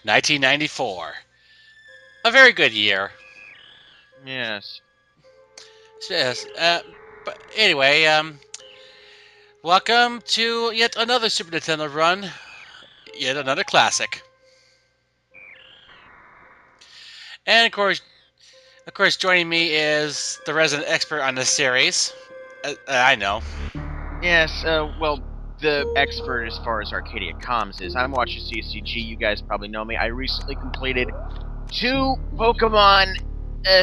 1994. A very good year. Yes. Yes. But anyway, welcome to yet another Super Nintendo run. Yet another classic. And of course, joining me is the resident expert on this series. I know. Yes, well, the expert as far as Arcadia Comms is. I'm WatcherCCG, you guys probably know me. I recently completed 2 Pokemon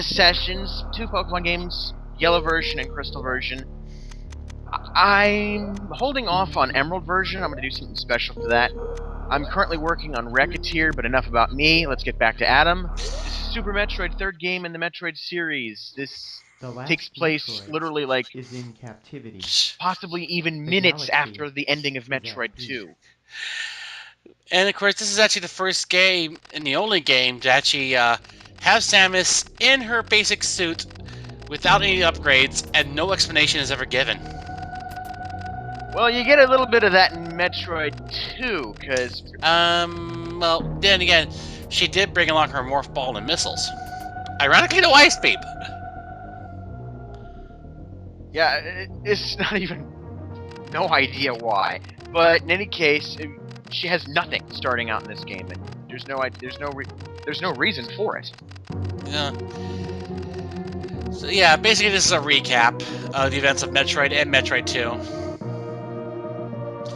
sessions, 2 Pokemon games, Yellow version and Crystal version. I'm holding off on Emerald version. I'm going to do something special for that. I'm currently working on Recruitment, but enough about me. Let's get back to Adam. This is Super Metroid, 3rd game in the Metroid series. This takes place Metroid literally like is in captivity. possibly even The minutes galaxy after the ending of is at Metroid peace. 2. And of course, this is actually the first game and the only game to actually have Samus in her basic suit without any upgrades, and no explanation is ever given. Well, you get a little bit of that in Metroid 2, because... Well, then again, she did bring along her Morph Ball and missiles. Ironically, no Ice Beam. Yeah, it's not even... no idea why. But in any case, she has nothing starting out in this game, and there's no reason for it. Yeah. So yeah, basically this is a recap of the events of Metroid and Metroid 2.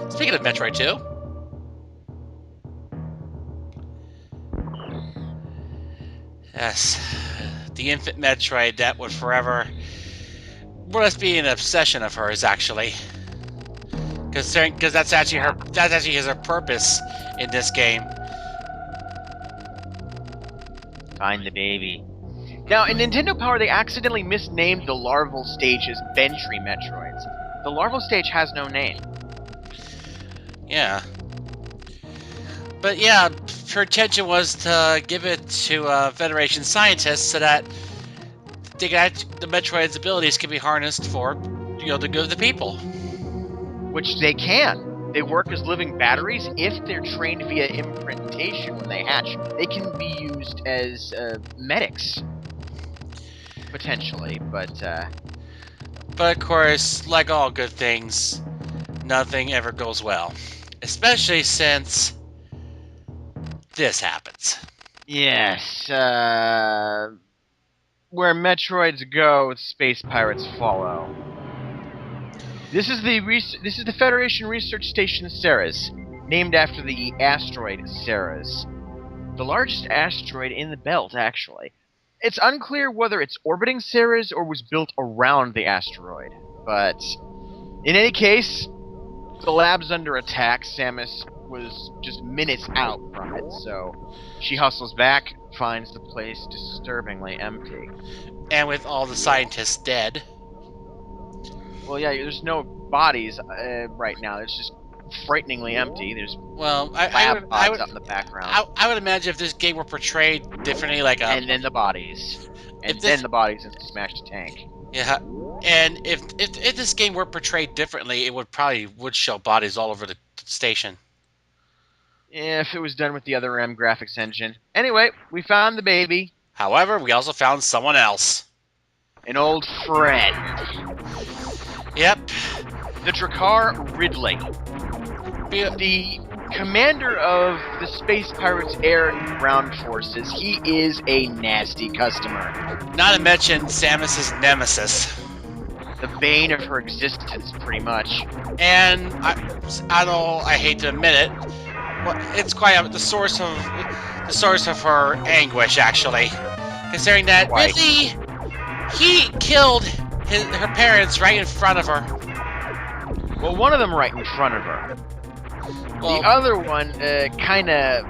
Speaking of Metroid 2, yes, the infant Metroid that would forever more or less be an obsession of hers, actually. Because that's actually her purpose in this game. Find the baby. Now, in Nintendo Power, they accidentally misnamed the larval stage as Bentry Metroids. The larval stage has no name. Yeah. But yeah, her intention was to give it to Federation scientists so that the Metroid's abilities can be harnessed for, the good of the people. Which they can. They work as living batteries if they're trained via imprintation when they hatch. They can be used as medics. Potentially, but of course, like all good things, nothing ever goes well. Especially since this happens. yes, where Metroids go, space pirates follow. This is the Federation Research Station Ceres, named after the asteroid Ceres, the largest asteroid in the belt, actually. It's unclear whether it's orbiting Ceres or was built around the asteroid, but in any case, the lab's under attack. Samus was just minutes out from it, so she hustles back, finds the place disturbingly empty. And with all the scientists dead. Well, yeah, there's no bodies right now. It's just frighteningly empty. There's lab pods up in the background. I would imagine if this game were portrayed differently, like and then the bodies. And then the bodies in the smashed tank. Yeah, and if this game were portrayed differently, it would show bodies all over the station. If it was done with the other M graphics engine. Anyway, we found the baby. However, we also found someone else. An old friend. Yep. The Drakkar Ridley. The commander of the Space Pirates Air and Ground Forces. He is a nasty customer. Not to mention Samus's nemesis. The bane of her existence, pretty much. And I hate to admit it, it's quite the source of her anguish, actually. Considering that Ridley, he killed her parents right in front of her. Well, one of them right in front of her. Well, the other one, kinda...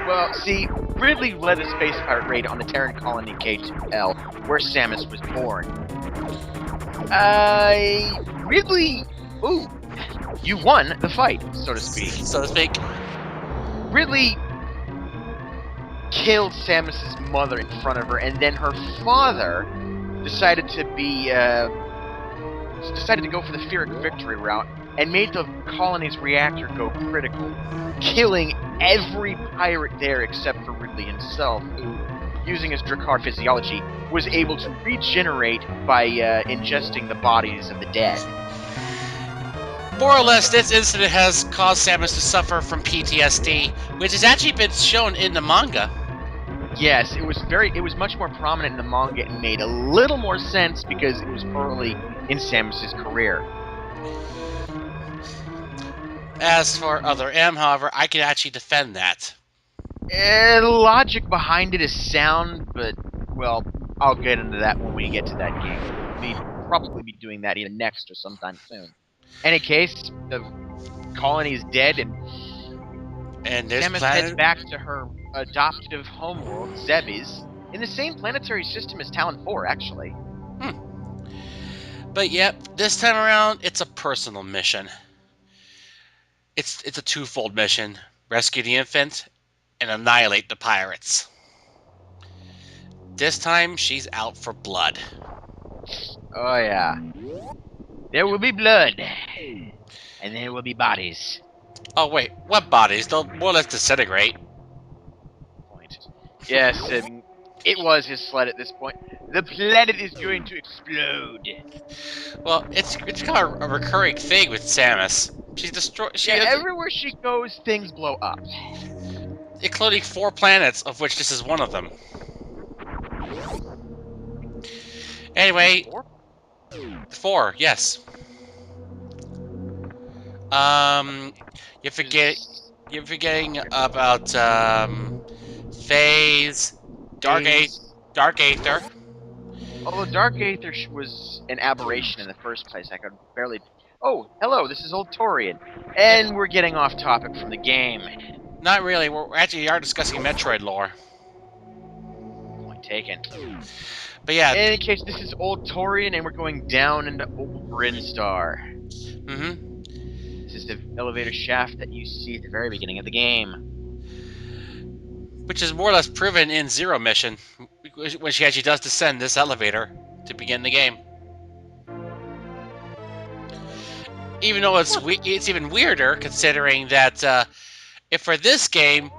Well, see, Ridley led a space pirate raid on the Terran colony K2L, where Samus was born. Ridley... Ooh, you won the fight, so to speak. Ridley killed Samus's mother in front of her, and then her father decided to go for the Pyrrhic victory route and made the colony's reactor go critical, killing every pirate there except for Ridley himself, who, using his Drakkar physiology, was able to regenerate by ingesting the bodies of the dead. More or less, this incident has caused Samus to suffer from PTSD, which has actually been shown in the manga. Yes, it was much more prominent in the manga and made a little more sense because it was early in Samus's career. As for Other M, however, I can actually defend that. The logic behind it is sound, but, well, I'll get into that when we get to that game. We'll probably be doing that either next or sometime soon. Any case, the colony is dead, and this Samus heads back to her adoptive homeworld, Zebes, in the same planetary system as Talon 4, actually. But yep, this time around, it's a personal mission. It's a twofold mission: rescue the infant and annihilate the pirates. This time, she's out for blood. Oh yeah. There will be blood. And there will be bodies. Oh wait, what bodies? They'll more or less disintegrate. Point. Yes, it was his sled at this point. The planet is going to explode. Well, it's kind of a recurring thing with Samus. She's destroyed. Everywhere she goes, things blow up. Including 4 planets, of which this is one of them. Anyway, 4, yes. You're forgetting about Phase, Dark Aether. Although Dark Aether was an aberration in the first place, I could barely. Oh, hello, this is old Torian. And we're getting off topic from the game. Not really. We actually are discussing Metroid lore. Point taken. But yeah. In any case, this is old Torian, and we're going down into old Brinestar. This is the elevator shaft that you see at the very beginning of the game. Which is more or less proven in Zero Mission, when she actually does descend this elevator to begin the game. Even though it's even weirder, considering that if for this game,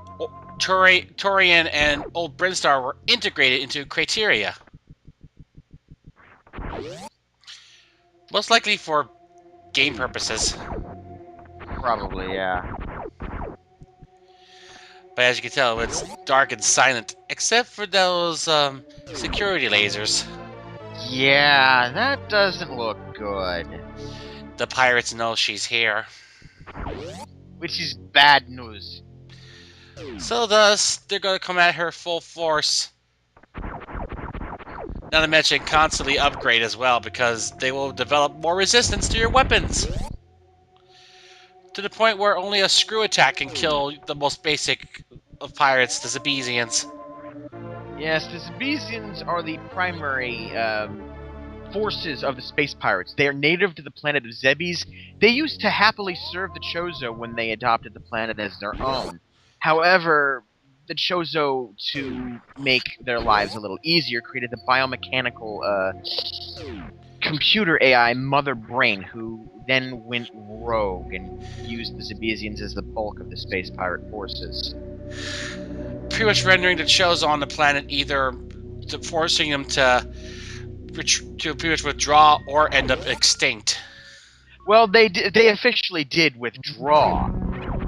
Torian and Old Brinestar were integrated into Criteria. Most likely for game purposes. Probably, yeah. But as you can tell, it's dark and silent, except for those security lasers. Yeah, that doesn't look good. The pirates know she's here. Which is bad news. So thus, they're going to come at her full force. Not to mention constantly upgrade as well, because they will develop more resistance to your weapons. To the point where only a screw attack can kill the most basic of pirates, the Zebesians. Yes, the Zebesians are the primary forces of the space pirates. They are native to the planet of Zebes. They used to happily serve the Chozo when they adopted the planet as their own. However, the Chozo, to make their lives a little easier, created the biomechanical computer AI Mother Brain, who then went rogue and used the Zebesians as the bulk of the space pirate forces. Pretty much rendering the Chozo on the planet either forcing them to pretty much withdraw or end up extinct. Well, they officially did withdraw.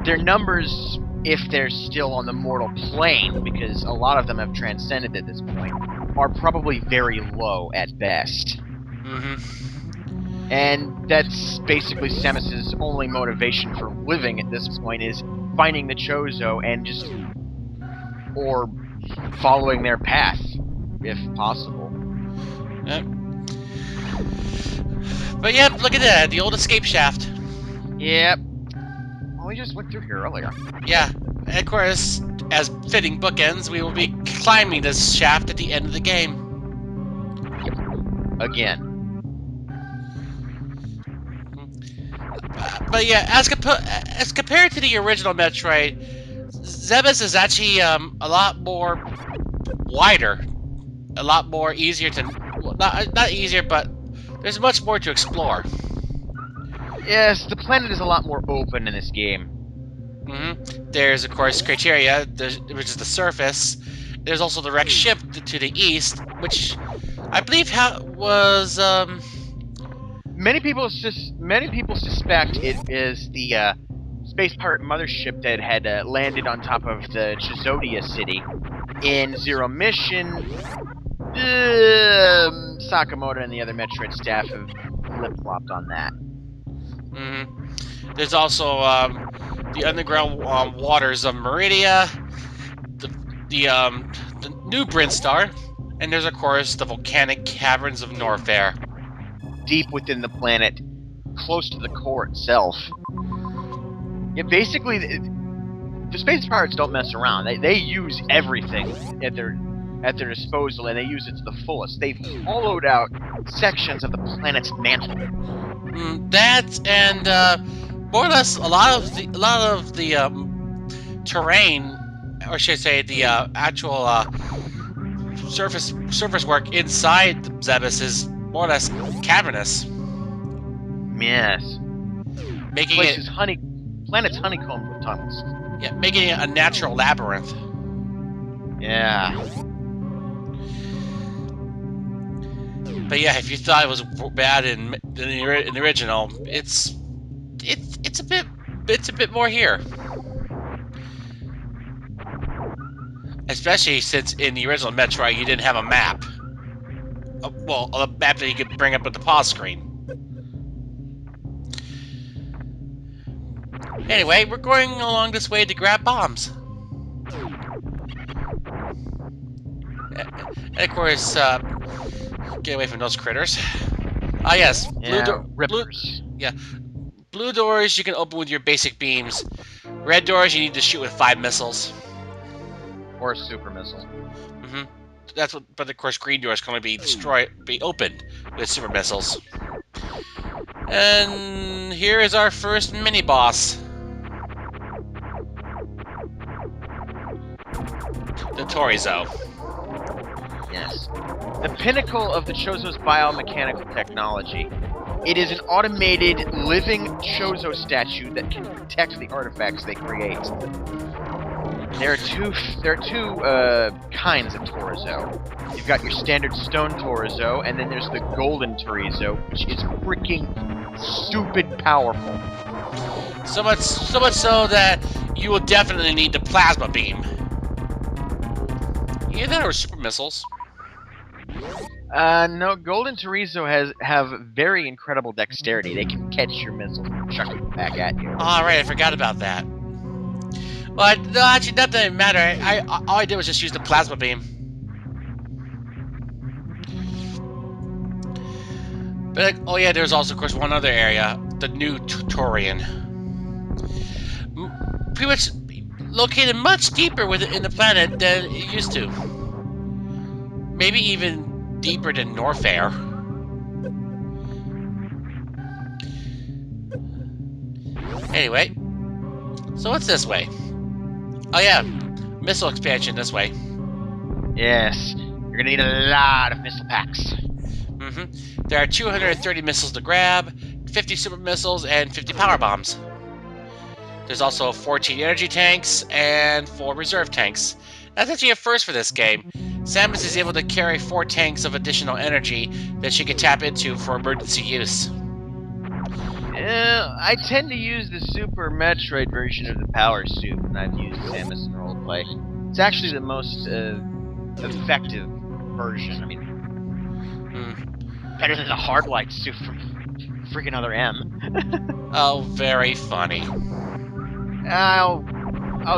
Their numbers, if they're still on the mortal plane, because a lot of them have transcended at this point, are probably very low at best. And that's basically Samus's only motivation for living at this point, is finding the Chozo and or following their path, if possible. Yep. But yep, look at that, the old escape shaft. Yep. Well, we just went through here earlier. Yeah, and of course, as fitting bookends, we will be climbing this shaft at the end of the game. Again. But yeah, as compared to the original Metroid, Zebes is actually a lot more wider, a lot more easier to, well, not easier, but there's much more to explore. Yes, the planet is a lot more open in this game. There's, of course, Criteria, which is the surface. There's also the wrecked ship to the east, which I believe was Many people suspect it is the space pirate mothership that had landed on top of the Chizodia city in Zero Mission. Sakamoto and the other Metroid staff have flip-flopped on that. There's also the underground waters of Meridia, the new Brinestar, and there's, of course, the volcanic caverns of Norfair. Deep within the planet, close to the core itself. Yeah, basically, the space pirates don't mess around. They use everything at their disposal, and they use it to the fullest. They've hollowed out sections of the planet's mantle. That and more or less a lot of the terrain, or should I say, the actual surface work inside the Zebes is more or less cavernous. Yes, Making planet's honeycombed with tunnels. Yeah, making it a natural labyrinth. Yeah. But yeah, if you thought it was bad in the original, it's a bit more here. Especially since in the original Metroid you didn't have a map. Well, a map that you could bring up with the pause screen. Anyway, we're going along this way to grab bombs. And of course, get away from those critters. Ah, yes. Rippers. Blue doors you can open with your basic beams. Red doors you need to shoot with 5 missiles. Or a super missile. That's what. But of course, green doors can only be opened with super missiles. And here is our first mini boss, the Torizo. Yes. The pinnacle of the Chozo's biomechanical technology. It is an automated, living Chozo statue that can protect the artifacts they create. There are two kinds of Torizo. You've got your standard stone Torizo, and then there's the golden Torizo, which is freaking stupid powerful. So much so that you will definitely need the plasma beam. Either that or super missiles. No, golden Torizo have very incredible dexterity. They can catch your missiles and chuck them back at you. All right, I forgot about that. Well, no, actually, that didn't matter. All I did was just use the plasma beam. But oh yeah, there's also, of course, one other area, the new Torian. Pretty much located much deeper in the planet than it used to. Maybe even deeper than Norfair. Anyway, so what's this way? Oh yeah, missile expansion this way. Yes, you're gonna need a lot of missile packs. There are 230 missiles to grab, 50 super missiles, and 50 power bombs. There's also 14 energy tanks and 4 reserve tanks. That's actually a first for this game. Samus is able to carry 4 tanks of additional energy that she can tap into for emergency use. I tend to use the Super Metroid version of the Power Suit when I've used Samus in roleplay. It's actually the most effective version. I mean, better than the Hard Light suit from freaking other M. Oh, very funny. I'll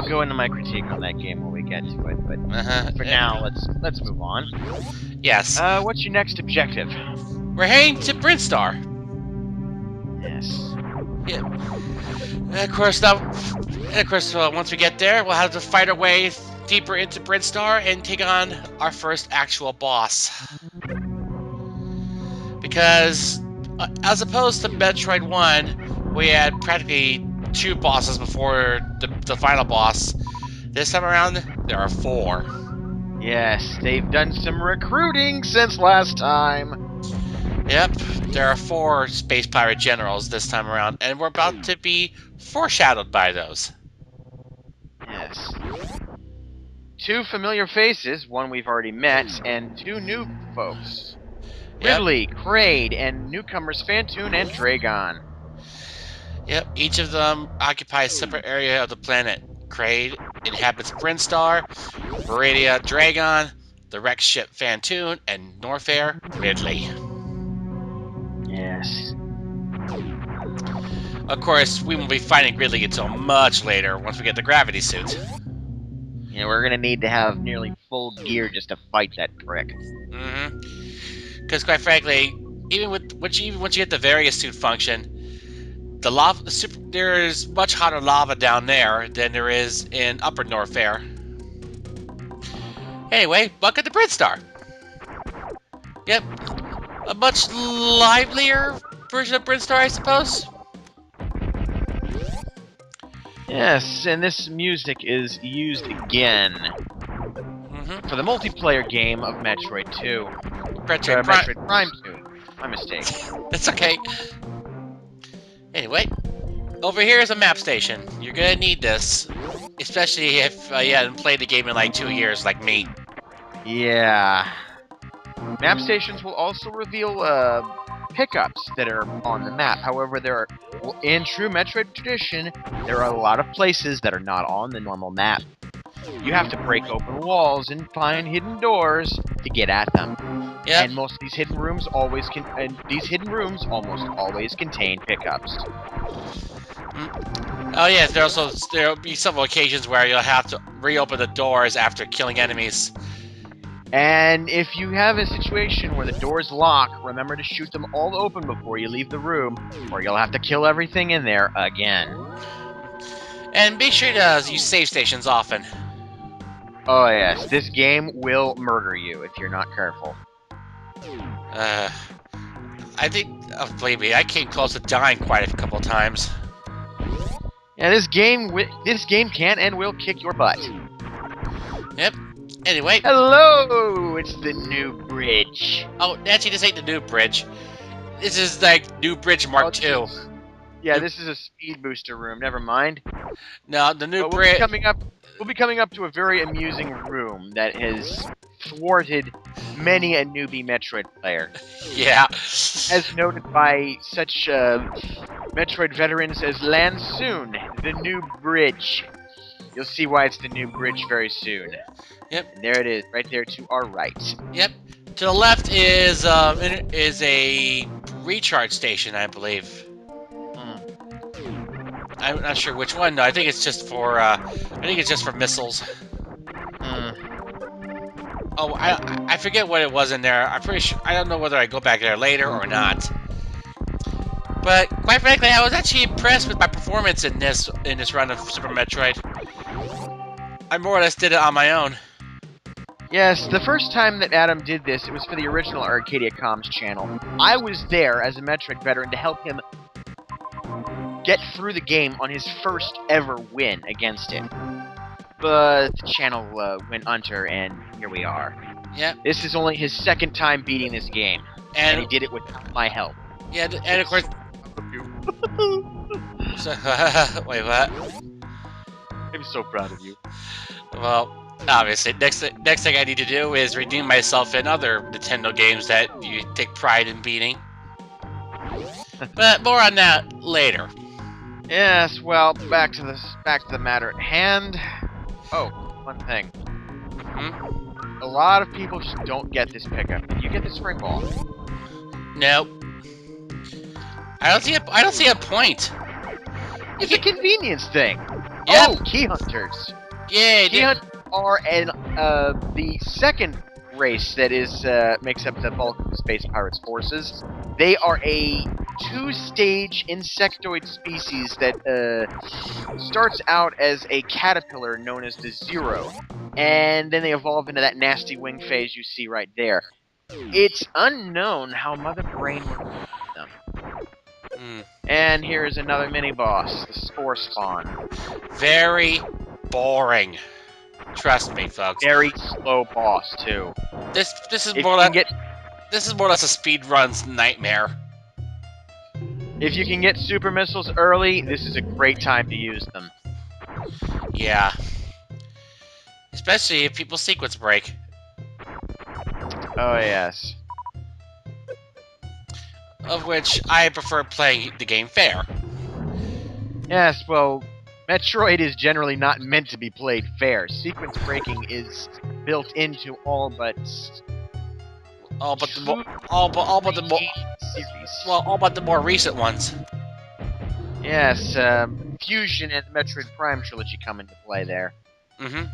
go into my critique on that game when we get to it, but for now, let's move on. Yes. What's your next objective? We're heading to Brinestar. Yes. Yeah. And of course, once we get there, we'll have to fight our way deeper into Brinestar and take on our first actual boss. Because, as opposed to Metroid 1, we had practically 2 bosses before the final boss. This time around, there are 4. Yes, they've done some recruiting since last time. Yep, there are 4 space pirate generals this time around, and we're about to be foreshadowed by those. 2 familiar faces, one we've already met, and 2 new folks. Yep. Ridley, Kraid, and newcomers Fantoon and Dragon. Yep. Each of them occupies a separate area of the planet. Kraid inhabits Brinestar, Viridia Dragon, the wrecked ship Fantoon, and Norfair Ridley. Yes. Of course, we won't be fighting Ridley until much later, once we get the gravity suit. Yeah, we're gonna need to have nearly full gear just to fight that prick. Mm-hmm. Because quite frankly, even once you get the various suit function, there is much hotter lava down there than there is in Upper Norfair. Anyway, look at the Brinestar. Yep, a much livelier version of Brinestar, I suppose. Yes, and this music is used again Mm-hmm. for the multiplayer game of Metroid 2. Metroid Prime 2. My mistake. That's okay. Anyway, over here is a map station. You're gonna need this, especially if you hadn't played the game in like 2 years, like me. Yeah. Map stations will also reveal pickups that are on the map. However, in true Metroid tradition, there are a lot of places that are not on the normal map. You have to break open walls and find hidden doors to get at them. Yep. And most of these hidden rooms almost always contain pickups. Oh yes, there'll be several occasions where you'll have to reopen the doors after killing enemies. And if you have a situation where the doors lock, remember to shoot them all open before you leave the room, or you'll have to kill everything in there again. And be sure to use save stations often. Oh yes, this game will murder you if you're not careful. I think, believe me, I came close to dying quite a couple times. Yeah, this game can and will kick your butt. Yep. Anyway. Hello, it's the new bridge. Oh, actually, this ain't the new bridge. This is like New Bridge Mark II. Yeah, this is a speed booster room. Never mind. No, the new bridge. We'll be coming up to a very amusing room that has thwarted many a newbie Metroid player. Yeah. As noted by such Metroid veterans as Lansoon, the new bridge. You'll see why it's the new bridge very soon. Yep. And there it is, right there to our right. Yep. To the left is a recharge station, I believe. I'm not sure which one. No, I think it's just for missiles. Oh, I forget what it was in there. I'm pretty sure. I don't know whether I go back there later or not. But quite frankly, I was actually impressed with my performance in this run of Super Metroid. I more or less did it on my own. Yes, the first time that Adam did this, it was for the original Arcadia Comms channel. I was there as a Metroid veteran to help him get through the game on his first ever win against it. But the channel went under, and here we are. Yep. This is only his second time beating this game, and he did it without my help. Yeah, and of course... Wait, what? I'm so proud of you. Well, obviously, next thing I need to do is redeem myself in other Nintendo games that you take pride in beating. But more on that later. Yes, well, back to the matter at hand. Oh, one thing. A lot of people just don't get this pickup. Did you get the spring ball? Nope. I don't see a point. It's a convenience thing. Yep. Oh, key hunters. Yeah, key hunters are the second race that makes up the bulk of the Space Pirates forces. They are a 2-stage insectoid species that starts out as a caterpillar known as the Zero, and then they evolve into that nasty wing phase you see right there. It's unknown how Mother Brain would them. And here is another mini-boss, the Spore Spawn. Very boring. Trust me, folks. Very slow boss, too. This is more or less a speedrun's nightmare. If you can get super missiles early, this is a great time to use them. Yeah. Especially if people sequence break. Oh, yes. Of which I prefer playing the game fair. Yes, well, Metroid is generally not meant to be played fair. Sequence breaking is built into all but All but the more recent ones. Yes, Fusion and the Metroid Prime trilogy come into play there. Mm-hmm.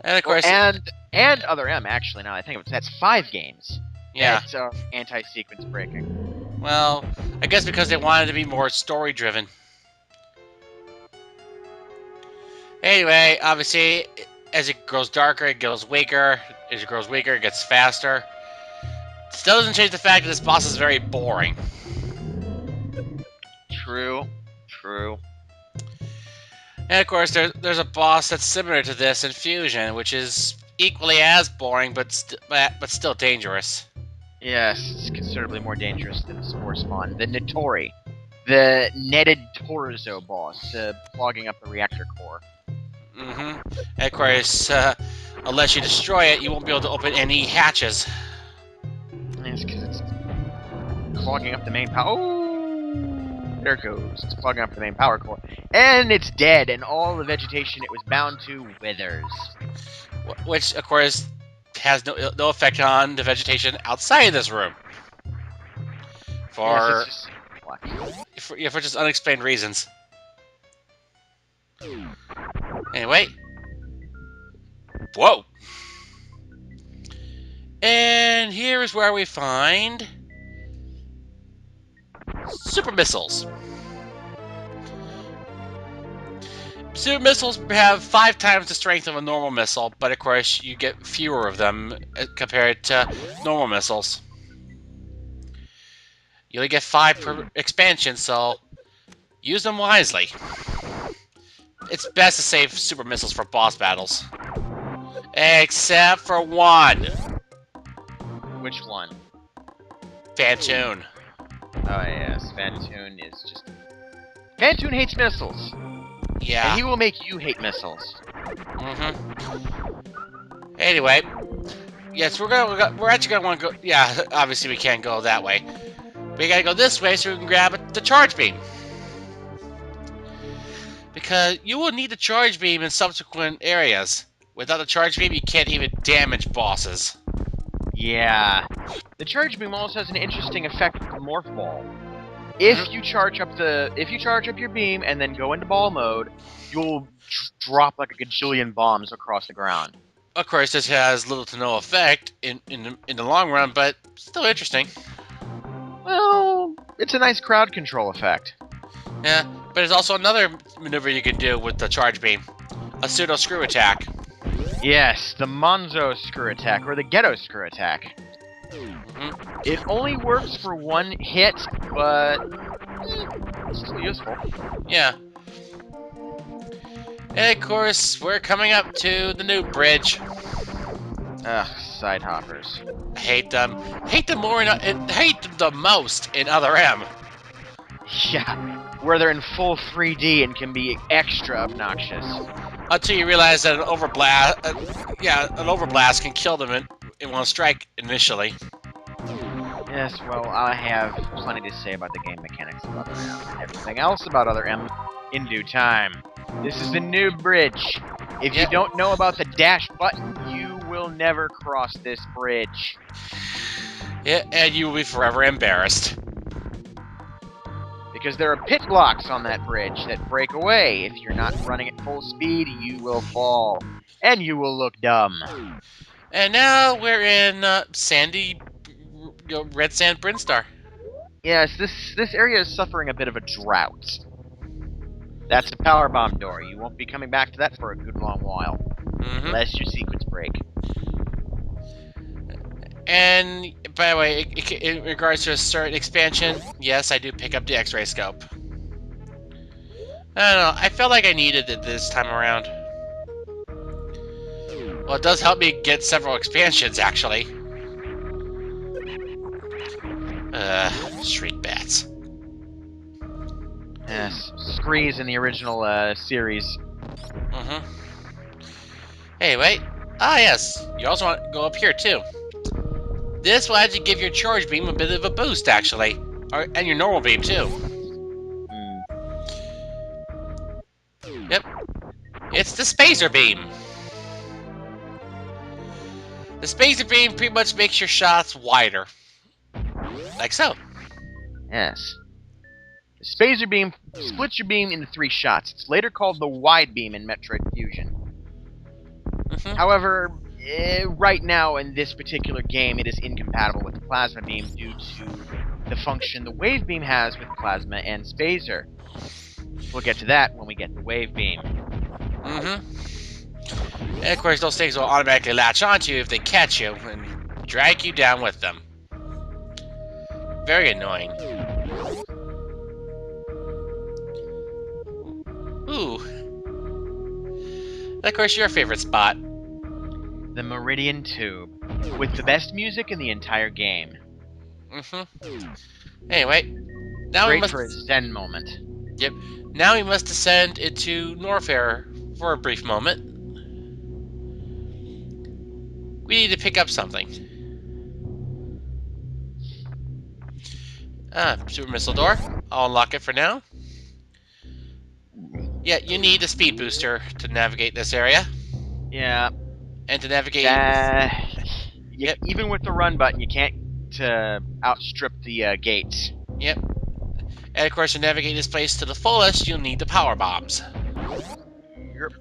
And of course, and Other M, actually, now I think of it, that's 5 games. yeah. That are anti-sequence breaking. Well, I guess because they wanted to be more story-driven. Anyway, obviously, as it grows darker, it goes weaker. As it grows weaker, it gets faster. Still doesn't change the fact that this boss is very boring. True. And of course, there's a boss that's similar to this in Fusion, which is equally as boring, but still dangerous. Yes, it's considerably more dangerous than the Spore Spawn. The Notori. The netted Torso boss, clogging up the reactor core. Mm-hmm. And of course, unless you destroy it, you won't be able to open any hatches. Yes, because it's clogging up the main power. Oh, there it goes. It's clogging up the main power core. And it's dead, and all the vegetation it was bound to withers. Which, of course, has no effect on the vegetation outside of this room. For, yes, for just unexplained reasons. Anyway. Whoa! And here is where we find super missiles. Super missiles have 5 times the strength of a normal missile, but of course you get fewer of them compared to normal missiles. You only get 5 per expansion, so use them wisely. It's best to save super missiles for boss battles. Except for one. Which one? Phantoon. Oh yes, Phantoon is just... Phantoon hates missiles! Yeah. And he will make you hate missiles. Mm-hmm. Anyway, yes, we're actually gonna want to go. Yeah, obviously we can't go that way. We gotta go this way so we can grab the charge beam. Because you will need the charge beam in subsequent areas. Without the charge beam, you can't even damage bosses. Yeah. The charge beam also has an interesting effect with the morph ball. If you charge up your beam and then go into ball mode, you'll drop like a gajillion bombs across the ground. Of course, this has little to no effect in the long run, but still interesting. Well, it's a nice crowd control effect. Yeah, but there's also another maneuver you can do with the charge beam. A pseudo screw attack. Yes, the Monzo screw attack, or the Ghetto screw attack. It only works for one hit, but it's still useful. Yeah. And of course, we're coming up to the new bridge. Ugh, side hoppers. I hate them. I hate them hate them the most in Other M. Yeah, where they're in full 3D and can be extra obnoxious. Until you realize that an overblast can kill them in one strike initially. Yes, well, I have plenty to say about the game mechanics of Other M and everything else about Other M in due time. This is the new bridge. If you don't know about the dash button, you will never cross this bridge. Yeah, and you will be forever embarrassed. Because there are pit blocks on that bridge that break away. If you're not running at full speed, you will fall. And you will look dumb. And now we're in sandy, red sand Brinestar. Yes, this area is suffering a bit of a drought. That's a power bomb door. You won't be coming back to that for a good long while. Unless you sequence break. And, by the way, in regards to a certain expansion, yes, I do pick up the X-ray scope. I don't know, I felt like I needed it this time around. Well, it does help me get several expansions, actually. Shriek bats. Yes, Screes in the original series. Hey, wait. Ah, yes. You also want to go up here, too. This will actually give your charge beam a bit of a boost, actually. And your normal beam, too. Hmm. Yep. It's the Spacer Beam. The Spacer Beam pretty much makes your shots wider. Like so. Yes. The Spacer Beam splits your beam into 3 shots. It's later called the Wide Beam in Metroid Fusion. However, right now in this particular game, it is incompatible with the Plasma Beam due to the function the Wave Beam has with Plasma and Spacer. We'll get to that when we get the Wave Beam. And of course, those things will automatically latch onto you if they catch you and drag you down with them. Very annoying. Ooh. And of course, your favorite spot. The Meridian Tube, with the best music in the entire game. Anyway, now Great we must... for a zen moment. Yep. Now we must descend into Norfair for a brief moment. We need to pick up something. Super missile door. I'll unlock it for now. Yeah, you need a speed booster to navigate this area. Yeah. And to navigate... Yep. Even with the run button, you can't outstrip the gates. Yep. And of course, to navigate this place to the fullest, you'll need the power bombs. Yep.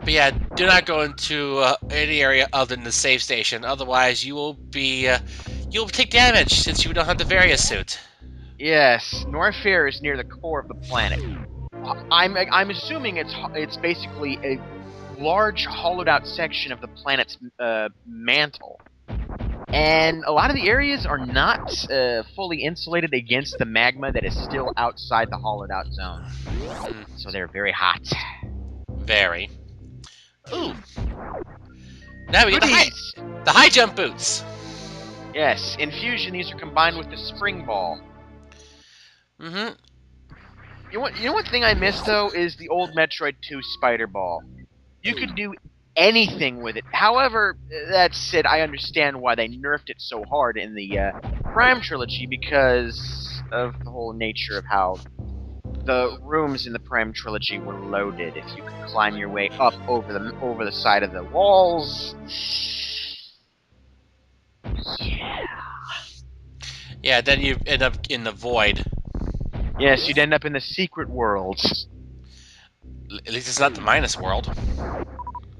But yeah, do not go into any area other than the safe station. Otherwise, you will be you'll take damage since you don't have the Various suit. Yes, Norfair is near the core of the planet. I'm assuming it's basically a large hollowed-out section of the planet's mantle. And a lot of the areas are not fully insulated against the magma that is still outside the hollowed-out zone. So they're very hot. Very. Ooh. Now we get the high jump boots. Yes, in Fusion these are combined with the spring ball. You know what thing I miss though is the old Metroid 2 spider ball. You could do anything with it. However, that said, I understand why they nerfed it so hard in the Prime trilogy because of the whole nature of how the rooms in the Prime trilogy were loaded. If you could climb your way up over the side of the walls. Yeah. Yeah, then you end up in the void. Yes, you'd end up in the secret worlds. At least it's not the minus world.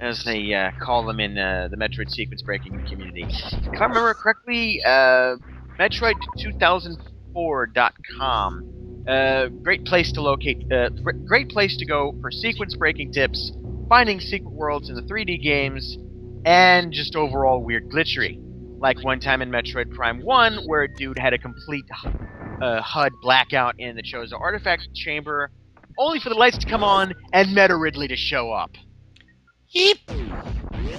As they call them in the Metroid sequence breaking community. If I remember correctly, Metroid2004.com. Great place to locate. Great place to go for sequence breaking tips, finding secret worlds in the 3D games, and just overall weird glitchery. Like one time in Metroid Prime 1, where a dude had a complete HUD blackout in the Chozo artifact chamber, only for the lights to come on and Meta Ridley to show up. Yeep.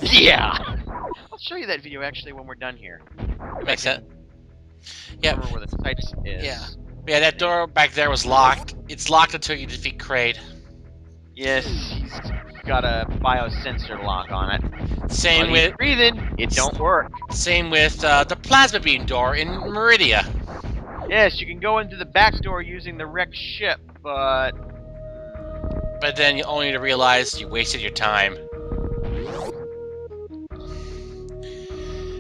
Yeah. I'll show you that video actually when we're done here. Makes sense. Yeah. Remember where the sites is. Yeah. Yeah, that door back there was locked. It's locked until you defeat Kraid. Yes, he's got a biosensor lock on it. Same with breathing. It don't work. Same with the plasma beam door in Meridia. Yes, you can go into the back door using the wrecked ship, but then you only to realize you wasted your time.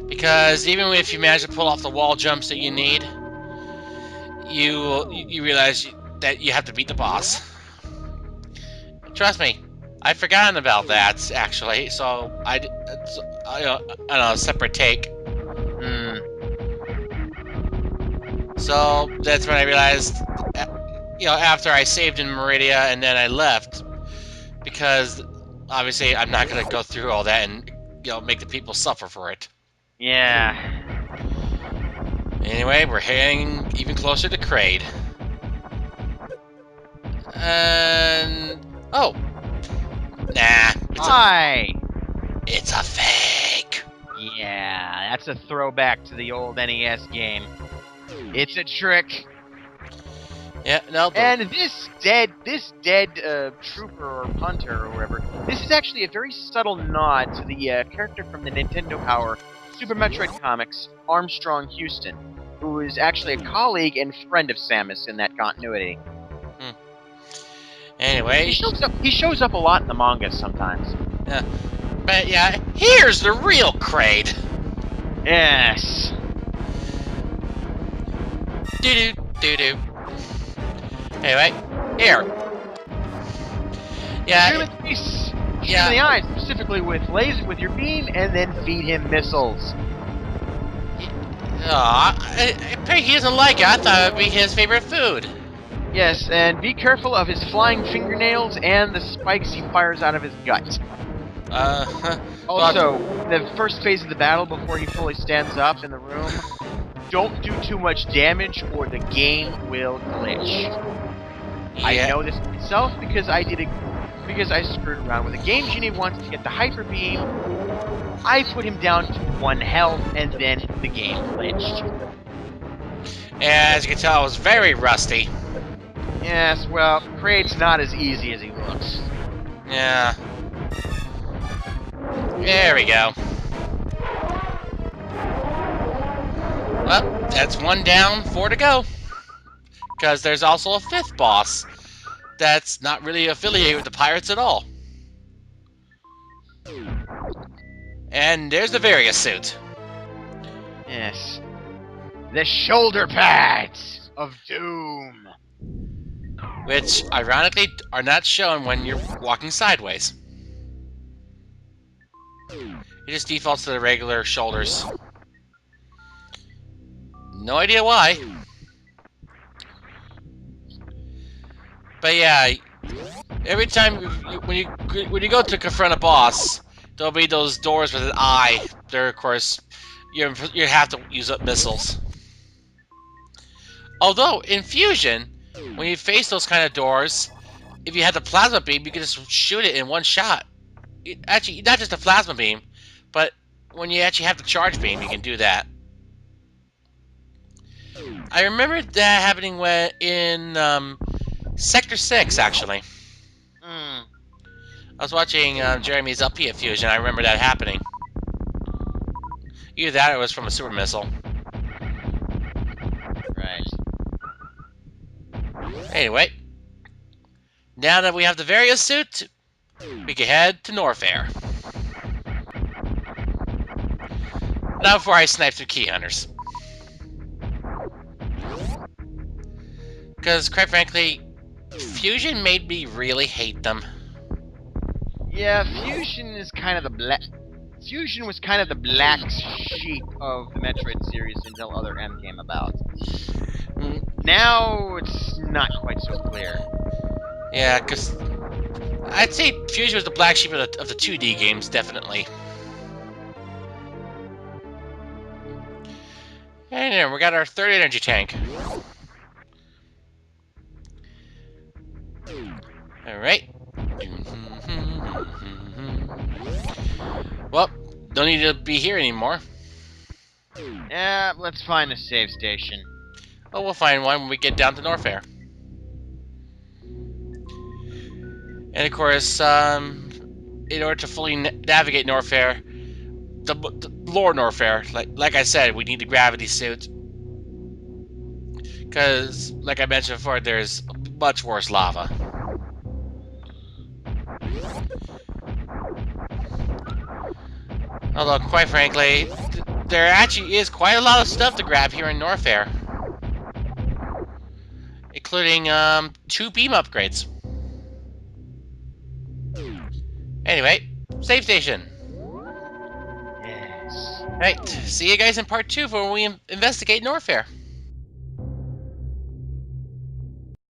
Because even if you manage to pull off the wall jumps that you need, you realize that you have to beat the boss. Trust me, I'd forgotten about that actually. So on a separate take. So that's when I realized, after I saved in Meridia and then I left, because obviously I'm not gonna go through all that and make the people suffer for it. Yeah. Anyway, we're heading even closer to Kraid. And oh, nah. Hi. It's a fake. Yeah, that's a throwback to the old NES game. It's a trick. Yeah, no, And this dead trooper or punter or whatever, this is actually a very subtle nod to the character from the Nintendo Power Super Metroid comics, Armstrong Houston, who is actually a colleague and friend of Samus in that continuity. Anyway, he shows up a lot in the manga sometimes. But yeah, here's the real Kraid. Yes. Doo doo doo doo. Anyway, here. Yeah. Shoot him in the face. Shoot Yeah. him in the eyes, specifically with your beam, and then feed him missiles. Apparently he doesn't like it. I thought it would be his favorite food. Yes, and be careful of his flying fingernails and the spikes he fires out of his gut. Also, the first phase of the battle before he fully stands up in the room, don't do too much damage or the game will glitch. Yeah. I know this myself because I screwed around with a game genie once to get the hyper beam. I put him down to 1 health and then the game glitched. As you can tell, I was very rusty. Yes, well, Kraid's not as easy as he looks. Yeah. There we go. Well, that's 1 down, 4 to go. Because there's also a 5th boss that's not really affiliated with the pirates at all. And there's the Various suit. Yes. The shoulder pads of doom. Which, ironically, are not shown when you're walking sideways. It just defaults to the regular shoulders. No idea why. But yeah, every time when you go to confront a boss, there'll be those doors with an eye. There, of course, you have to use up missiles. Although in Fusion, when you face those kind of doors, if you had the plasma beam, you can just shoot it in 1 shot. Actually, not just the plasma beam, but when you actually have the charge beam, you can do that. I remember that happening in Sector 6, actually. I was watching Jeremy's LP at Fusion. I remember that happening. Either that or it was from a super missile. Right. Anyway, now that we have the Various suit, we can head to Norfair. Now before I snipe through key hunters. Because, quite frankly, Fusion made me really hate them. Yeah, Fusion is kind of the black... Fusion was kind of the black sheep of the Metroid series until Other M came about. Now, it's not quite so clear. Yeah, because I'd say Fusion was the black sheep of the 2D games, definitely. And there, we got our 3rd energy tank. Alright. Well, don't need to be here anymore. Yeah, let's find a save station. Oh, we'll find one when we get down to Norfair. And of course, in order to fully navigate Norfair, the lore Norfair, like I said, we need the gravity suit. Because, like I mentioned before, there's much worse lava. Although, quite frankly, there actually is quite a lot of stuff to grab here in Norfair. Including 2 beam upgrades. Anyway, save station. Yes. Right, see you guys in part 2 when we investigate Norfair.